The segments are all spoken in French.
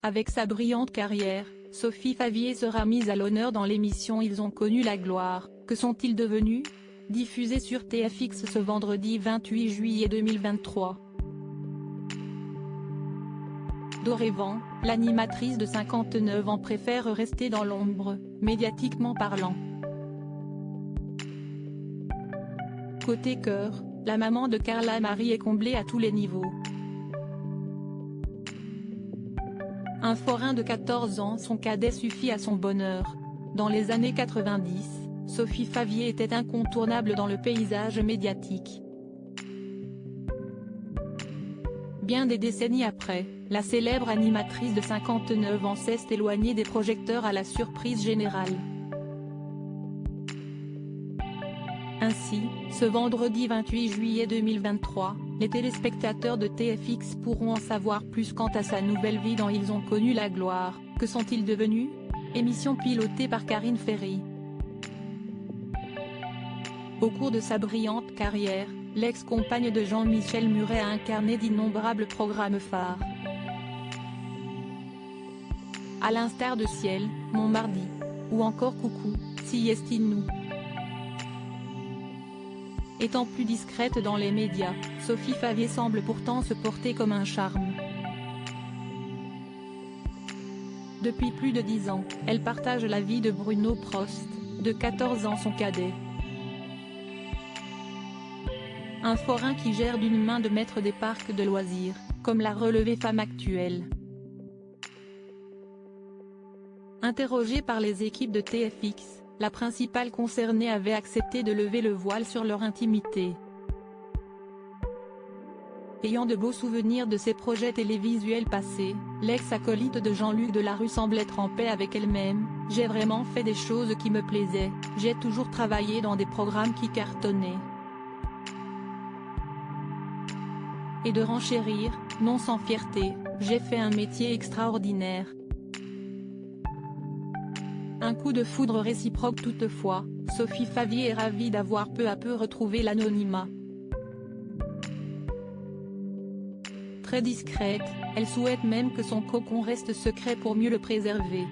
Avec sa brillante carrière, Sophie Favier sera mise à l'honneur dans l'émission Ils ont connu la gloire. Que sont-ils devenus ? Diffusée sur TFX ce vendredi 28 juillet 2023. Dorénavant, l'animatrice de 59 ans préfère rester dans l'ombre, médiatiquement parlant. Côté cœur, la maman de Carla Marie est comblée à tous les niveaux. Un forain de 14 ans, son cadet suffit à son bonheur. Dans les années 90, Sophie Favier était incontournable dans le paysage médiatique. Bien des décennies après, la célèbre animatrice de 59 ans s'est éloignée des projecteurs à la surprise générale. Ainsi, ce vendredi 28 juillet 2023, les téléspectateurs de TFX pourront en savoir plus quant à sa nouvelle vie dans Ils ont connu la gloire. Que sont-ils devenus ? Émission pilotée par Karine Ferry. Au cours de sa brillante carrière, l'ex-compagne de Jean-Michel Muret a incarné d'innombrables programmes phares. À l'instar de Ciel, Mon Mardi, ou encore Coucou, Si Estine-nous. Étant plus discrète dans les médias, Sophie Favier semble pourtant se porter comme un charme. Depuis plus de 10 ans, elle partage la vie de Bruno Prost, de 14 ans son cadet. Un forain qui gère d'une main de maître des parcs de loisirs, comme l'a relevé Femme Actuelle. Interrogée par les équipes de TFX, la principale concernée avait accepté de lever le voile sur leur intimité. Ayant de beaux souvenirs de ses projets télévisuels passés, l'ex-acolyte de Jean-Luc Delarue semble être en paix avec elle-même. « J'ai vraiment fait des choses qui me plaisaient, j'ai toujours travaillé dans des programmes qui cartonnaient. Et de renchérir, non sans fierté, j'ai fait un métier extraordinaire. » Un coup de foudre réciproque toutefois, Sophie Favier est ravie d'avoir peu à peu retrouvé l'anonymat. Très discrète, elle souhaite même que son cocon reste secret pour mieux le préserver.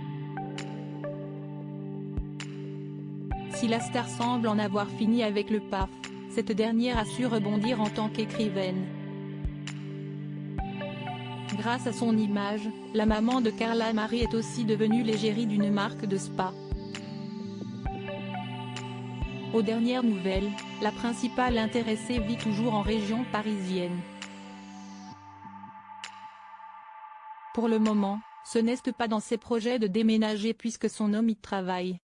Si la star semble en avoir fini avec le PAF, cette dernière a su rebondir en tant qu'écrivaine. Grâce à son image, la maman de Carla Marie est aussi devenue l'égérie d'une marque de spa. Aux dernières nouvelles, la principale intéressée vit toujours en région parisienne. Pour le moment, ce n'est pas dans ses projets de déménager puisque son homme y travaille.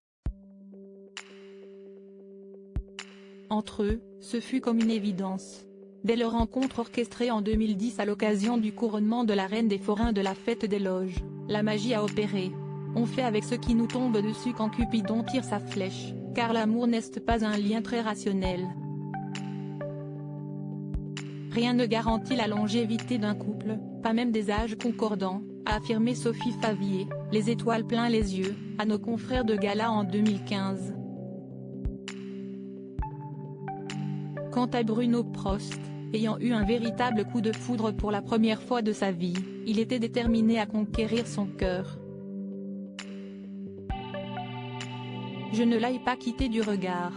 Entre eux, ce fut comme une évidence. Dès leur rencontre orchestrée en 2010 à l'occasion du couronnement de la reine des forains de la fête des loges, la magie a opéré. On fait avec ce qui nous tombe dessus quand Cupidon tire sa flèche, car l'amour n'est pas un lien très rationnel. Rien ne garantit la longévité d'un couple, pas même des âges concordants, a affirmé Sophie Favier, les étoiles plein les yeux, à nos confrères de Gala en 2015. Quant à Bruno Prost, ayant eu un véritable coup de foudre pour la première fois de sa vie, il était déterminé à conquérir son cœur. Je ne l'ai pas quitté du regard.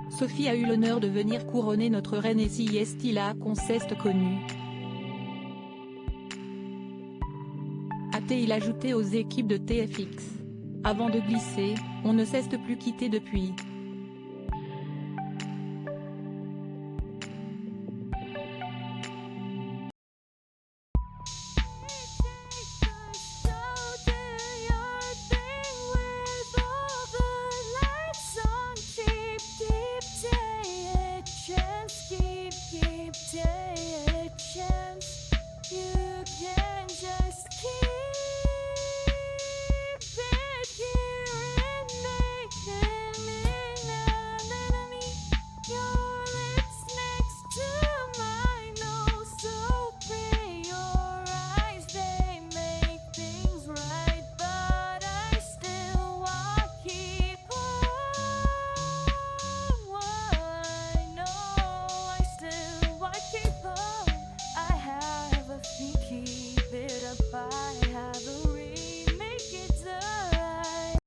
Sophie a eu l'honneur de venir couronner notre reine et si est-il là qu'on s'est connu. A-t-il ajouté aux équipes de TFX. Avant de glisser, on ne s'est plus quitté depuis.